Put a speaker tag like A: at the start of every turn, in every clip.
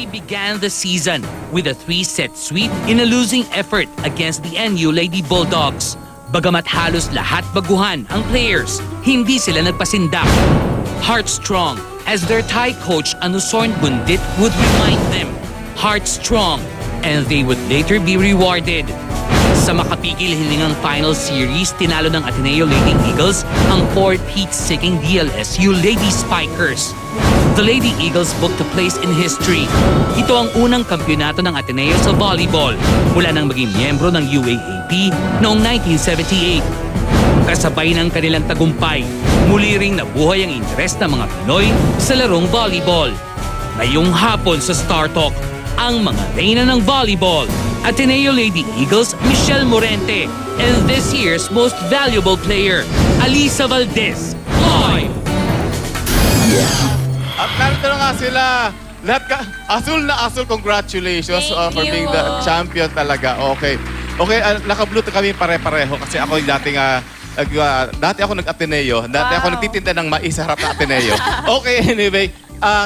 A: They began the season with a 3-set sweep in a losing effort against the NU Lady Bulldogs. Bagamat halos lahat baguhan ang players, hindi sila nagpasindak. Heartstrong, as their Thai coach Anusorn Bundit would remind them, heartstrong, and they would later be rewarded. Sa makapigil hiningang final series, tinalo ng Ateneo Lady Eagles ang 4th heat-seeking DLSU Lady Spikers. The Lady Eagles booked a place in history. Ito ang unang kampyonato ng Ateneo sa volleyball mula nang maging miyembro ng UAAP noong 1978. Kasabay ng kanilang tagumpay, muli ring nabuhay ang interes ng mga Pinoy sa larong volleyball. Ngayong hapon sa Star Talk, ang mga reyna ng volleyball, Ateneo Lady Eagles, Michelle Morente, and this year's most valuable player, Alisa Valdez, live!
B: At narito na nga sila. Lahat ka, asul na asul. Congratulations
C: Thank
B: for being
C: you.
B: the champion talaga. Okay. Okay, naka-blue kami pare-pareho kasi ako yung dating dati ako nag-Ateneo. Dati ako
C: Wow.
B: nagtitinda ng mais sa harap ng Ateneo. Okay, anyway.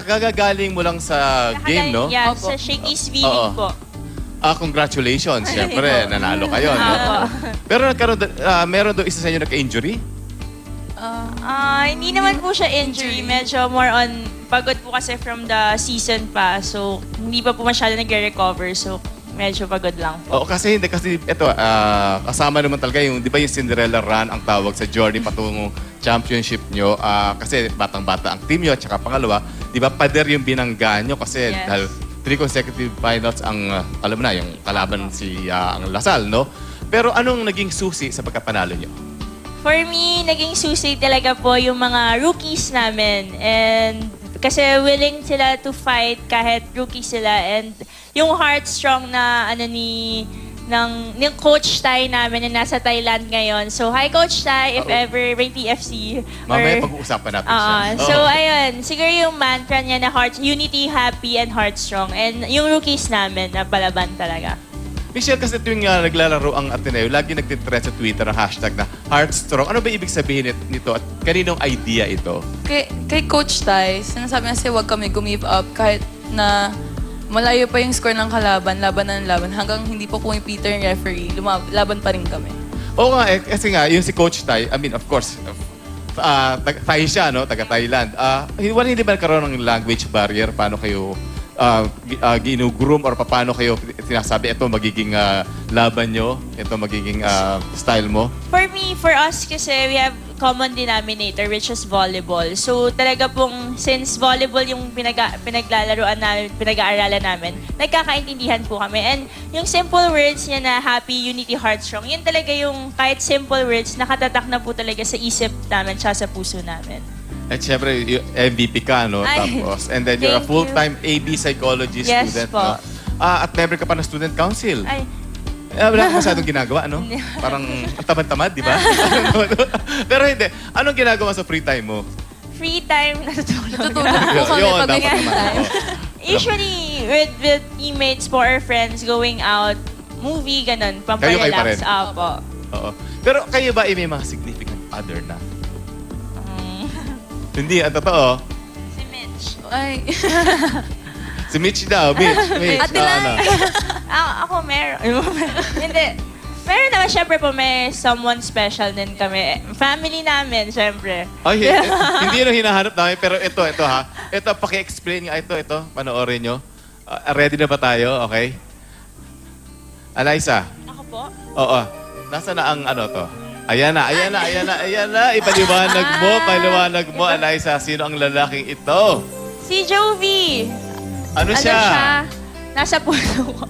B: Gagagaling mo lang sa game, no?
C: Yeah,
D: Opo.
C: sa Shakey's
B: Oo.
C: winning po.
B: Congratulations. Siyempre, nanalo kayo, no?
C: Opo.
B: Pero meron daw isa sa inyo nagka-injury?
C: Hindi naman po siya injury. Medyo more on pagod po kasi from the season pa. So, hindi pa po masyado nagre-recover. So, medyo pagod lang po.
B: Oo, kasi ito, kasama naman talaga yung, di ba yung Cinderella Run ang tawag sa journey patungong championship nyo. Kasi batang-bata ang team nyo, at saka pangalawa, di ba, pader yung binangga nyo kasi
C: Yes.
B: dahil 3 consecutive finals ang, alam mo na, yung kalaban ang Lasal, no? Pero anong naging susi sa pagkapanalo nyo?
C: For me, naging susi talaga po yung mga rookies namin. And kasi willing sila to fight kahit rookie sila. And yung heartstrong na ng Coach Tai namin na nasa Thailand ngayon. So, hi Coach Tai, if ever may TFC.
B: Mamaya pag-uusapan natin siya.
C: So, ayun. Siguro yung mantra niya na unity, happy, and heartstrong. And yung rookies namin na palaban talaga.
B: Michelle, kasi tuwing naglalaro ang Ateneo, lagi nagtitrend sa Twitter ang hashtag na Heartstrong. Ano ba ibig sabihin nito at kaninong idea ito?
D: Kay Coach Tai, sinasabi niya kasi huwag kami give up kahit na malayo pa yung score ng kalaban, laban ng laban, hanggang hindi pa pumipita yung referee, laban pa rin kami.
B: Oo nga, kasi nga, yung si Coach Tai, I mean, of course, Thai siya, no? Taga-Thailand. Hindi ba nagkaroon ng language barrier? Paano kayo ginugroom or paano kayo sinasabi, ito magiging laban nyo, ito magiging style mo?
C: For us kasi we have common denominator which is volleyball. So talaga pong since volleyball yung pinaglalaroan namin, pinag-aaralan namin, nagkakaintindihan po kami. And yung simple words niya na happy, unity, heartstrong, yun talaga yung kahit simple words, nakatatak na po talaga sa isip namin tsaka sa puso namin.
B: At syempre, MVP ka, no?
C: Ay,
B: Tapos, and then you're a
C: thank
B: full-time AB psychology
C: Yes
B: student,
C: po.
B: no? At member ka pa ng student council.
C: Ay,
B: Wala ka masyadong ginagawa, no? Parang ang tamad-tamad, di ba? Pero hindi. Anong ginagawa sa free time mo?
C: free time, natutulog.
D: Tutulog po kami
B: Yun,
D: pag
B: dapat
D: may
B: naman.
D: time.
B: Oo.
C: Usually, with teammates po or friends, going out, movie, ganun,
B: Kayo pa rin?
C: pamparelax. Apo.
B: Oo. Pero kayo ba may mga significant other na? Hindi, ang totoo.
C: Si Mitch.
D: Ay,
B: Si Mitch daw, Mitch.
D: Ate Lai.
C: Ako meron. Hindi. Meron naman, syempre po, may someone special din kami. Family namin, syempre.
B: Ay, hindi yun ang hinahanap namin, pero ito ha. Ito, paki-explain nga ito. Panoorin nyo. Ready na ba tayo? Okay? Alaysa.
C: Ako po?
B: Oo. Nasaan na ang ano to? Ayan na. Ipaliwanag mo, Alaysa. Sino ang lalaking ito?
C: Si Jovi.
B: Ano siya?
C: Nasa puso ko.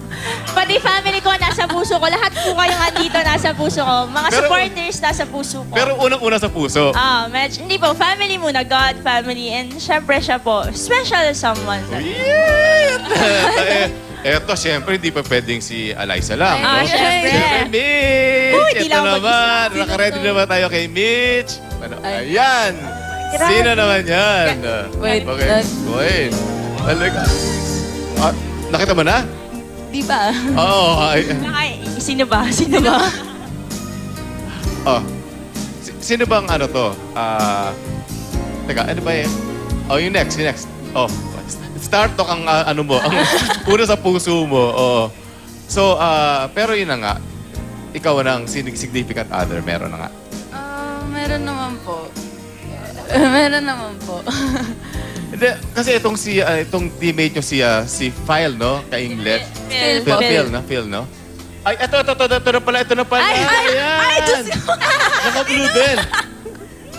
C: Pati family ko, nasa puso ko. Lahat po kayong andito, nasa puso ko. Mga
B: Pero-
C: supporters, nasa puso ko.
B: Pero unang-una sa puso.
C: Hindi po, family muna, God, family, and syempre siya po, special someone.
B: Eto, siyempre, hindi pa pwedeng si Alaysa lang. no?
C: Syempre.
B: Siyempre, Mitch!
C: Uy, di
B: Ito
C: lang ako
B: naman.
C: mag-isa.
B: Nakaready na ba tayo kay Mitch? Ano?
D: Ay.
B: Ayan!
C: Grabe.
B: Sino naman yan?
D: Wait,
B: Okay. Wait. Talaga. Nakita mo na?
D: di ba?
B: Oo.
C: Sino ba? Sino ba?
B: Oh. Sino bang ano to? Teka, ano ba yun? Oh, yung next. Oh, Star Talk ang ano mo, ang una sa puso mo. Oo. So, pero yun na nga, ikaw ang significant other, meron na nga.
D: Meron naman po. Meron naman po.
B: Hindi, kasi itong teammate nyo si Phil, no? Ka-Inglet. Phil, no? Ay, ito na pala. Ayan! Naka-blue din.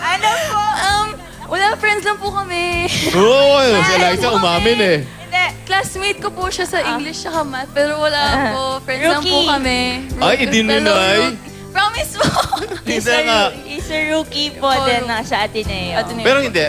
C: Ano po?
D: Wala, friends lang po kami.
B: Oo, si Eliza umamin eh.
C: Hindi.
D: Classmate ko po siya sa English at math, pero wala po. Friends lang po
C: Rookie.
D: kami.
B: Ay, hindi
D: Fellow
B: nunay.
D: rookie. Promise po.
B: Hindi nga.
C: He's a rookie po din sa Ateneo.
D: Ateneo.
B: Pero hindi,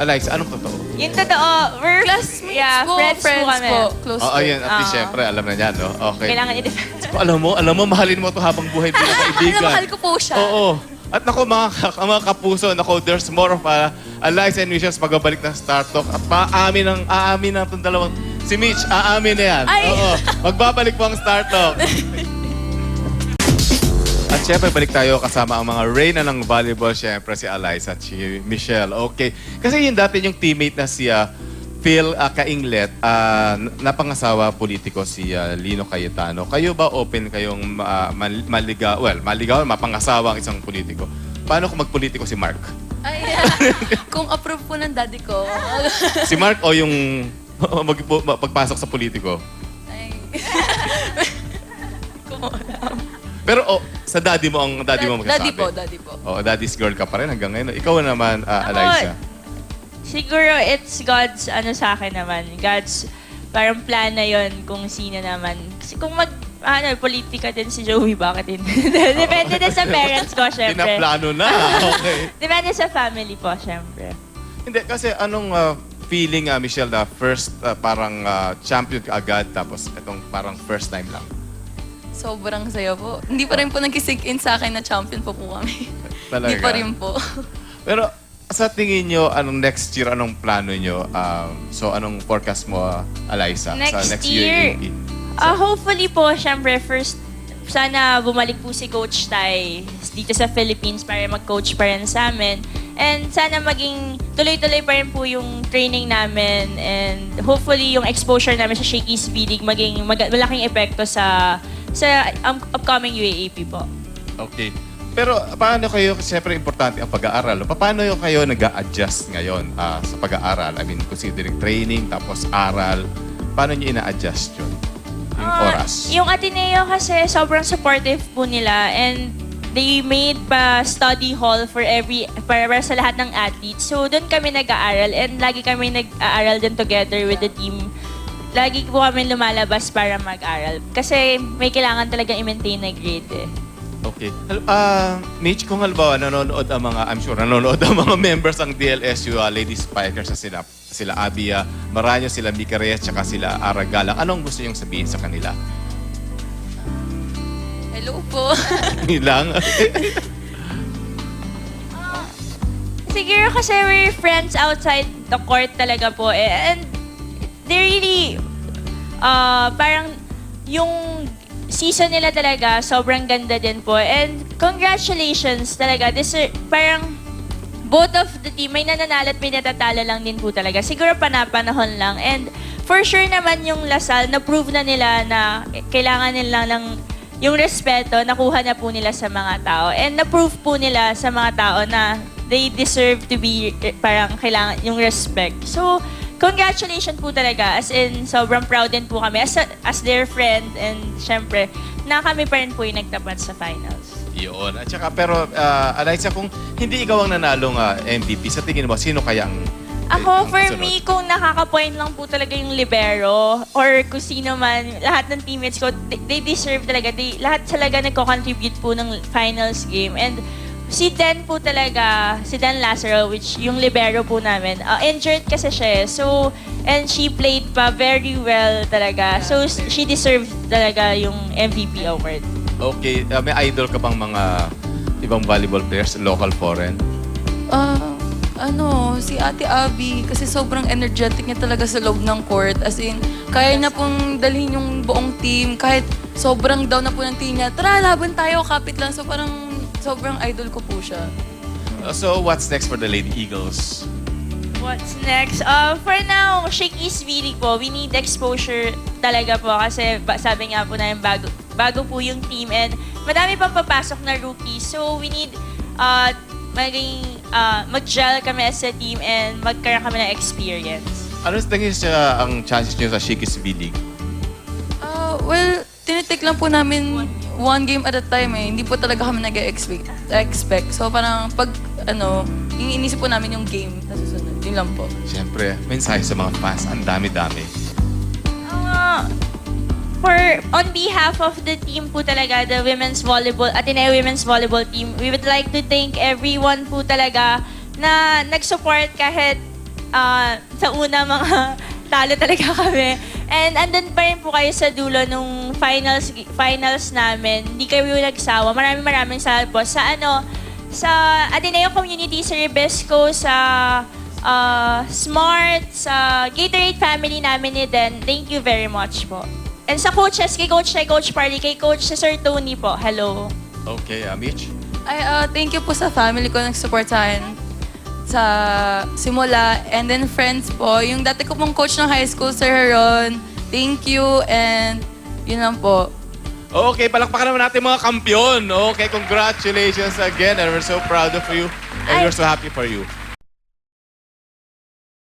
B: Eliza, anong totoo?
C: Yung totoo, we're
D: Classmates po.
C: friends po kami.
D: Close
B: Oo,
D: po.
B: yun. At least, syempre, alam na niya, no? Okay.
C: Kailangan i-defend.
B: Alam mo, mahalin mo to habang buhay bilang kaibigan.
D: Mahal ko po siya.
B: Oo. At naku, mga kapuso, naku, there's more of Eliza and Michelle magbabalik ng Star Talk. At aamin ng itong dalawang, si Mitch, aamin na yan.
D: Ay!
B: Oo. Magbabalik po ang Star Talk. At syempre, balik tayo kasama ang mga reyna ng volleyball, syempre si Eliza at si Michelle. Okay. Kasi yung dati yung teammate na si Phil Ka-Inglet, napangasawa politiko si Lino Cayetano. Kayo ba open kayong maligaw, mapangasawa ang isang politiko? Paano kung magpolitiko si Mark?
D: Ay, kung approve po ng daddy ko.
B: Si Mark o yung pagpasok sa politiko?
D: Ay.
B: Pero sa daddy mo magsasabi?
D: Daddy po.
B: Oo, daddy's girl ka pa rin hanggang ngayon. Ikaw naman, Eliza.
C: Siguro it's God's sa akin naman. God's parang plan na yon kung sino naman. Kasi kung politika din si Joey, bakit hindi? Depende din sa parents ko, syempre.
B: Pinaplano na. Okay.
C: Depende sa family po, syempre.
B: Hindi, kasi anong feeling, Michelle, na first parang champion ka agad, tapos itong parang first time lang?
D: Sobrang saya po. Hindi pa rin po nag-sink in sa akin na champion po kami.
B: Talaga?
D: Hindi pa rin po.
B: Pero sa tingin nyo, anong next year, anong plano nyo? So, anong forecast mo, Eliza? Sa
C: Next
B: next
C: year?
B: UAAP?
C: Hopefully po, syempre, first, sana bumalik po si Coach Tai dito sa Philippines para mag-coach pa rin sa amin. And sana maging tuloy-tuloy pa rin po yung training namin. And hopefully, yung exposure namin sa Shakey's V-League maging malaking epekto sa upcoming UAAP po.
B: Okay. Pero paano kayo, siyempre importante ang pag-aaral. Paano kayo nag-a-adjust ngayon sa pag-aaral? I mean, considering training, tapos aral. Paano nyo ina-adjust yun? Yung oras?
C: Yung Ateneo kasi sobrang supportive po nila and they made pa study hall para sa lahat ng athletes. So doon kami nag-aaral and lagi kami nag-aaral din together with the team. Lagi po kami lumalabas para mag-aral. Kasi may kailangan talagang i-maintain na grade eh.
B: Okay. Mitch, kung halimbawa nanonood ang mga members ng DLSU Ladies Spikers na sila Abia, Maranyo, sila Mika Reyes, tsaka sila Aragala. Anong gusto niyong sabihin sa kanila?
D: Hello po.
B: Yun lang.
C: Siguro kasi we're friends outside the court talaga po eh. And they really, parang yung season nila talaga, sobrang ganda din po. And congratulations talaga. Parang both of the team, may nananalo at may natatalo lang din po talaga. Siguro panahon lang. And for sure naman yung Lasal, na-prove na nila na kailangan nila lang yung respeto, nakuha na po nila sa mga tao. And na-prove po nila sa mga tao na they deserve to be, parang kailangan yung respect. So, congratulations po talaga. As in, sobrang proud din po kami as their friend. And syempre, na kami pa rin po yung nagtapat sa finals.
B: Yun. At saka, pero, Eliza, kung hindi ikaw ang nanalong MVP, sa tingin mo, sino kaya ang
C: Ako, for
B: kasunod?
C: me, kung nakaka-point lang po talaga yung libero or kung sino man, lahat ng teammates ko, they deserve talaga. Lahat talaga nagko-contribute po ng finals game. And si Dan po talaga, si Dan Lazaro, which yung libero po namin, injured kasi siya. So, and she played pa very well talaga. So, she deserved talaga yung MVP award.
B: Okay. May idol ka bang mga ibang volleyball players, local, foreign?
D: Si Ate Abby, kasi sobrang energetic niya talaga sa loob ng court. As in, kaya niya pong dalhin yung buong team. Kahit sobrang down na po ng team niya, tara, laban tayo, kapit lang. So parang sobrang idol ko po siya.
B: So, what's next for the Lady Eagles?
C: What's next? For now, Shakey's V-League po, we need exposure talaga po kasi sabi nga po namin bago po yung team and madami pang papasok na rookies. So we need mag-gel kami as a team and magkaroon kami ng experience.
B: Ano sa tingin siya ang chances niyo sa Shakey's V-League?
D: Well, tinitik lang po namin one game at a time eh. Hindi po talaga kami nag-expect. So parang pag iniisip po namin yung game na susunod. Yun lang po.
B: Siyempre, mensahe sa mga fans. Ang dami-dami.
C: On behalf of the team po talaga, the women's volleyball, Ateneo women's volleyball team, we would like to thank everyone po talaga na nag-support kahit sa una mga talo talaga kami. And andun pa rin po kayo sa dulo nung finals namin. Hindi kayo nagsawa. Maraming salamat po sa Ateneo Community, sa Rebesco, sa Smart, sa Gatorade family namin ni Den. Thank you very much po. And sa coaches, kay Coach Tay, Coach Parley, kay Coach Sir Tony po. Hello.
B: Okay, Mitch?
D: Thank you po sa family ko nag-support sa akin sa simula. And then friends po, yung dati ko pong coach ng high school, Sir Heron. Thank you and yun lang po.
B: Okay, palakpakan naman natin mga kampiyon. Okay, congratulations again and we're so proud of you and we're so happy for you.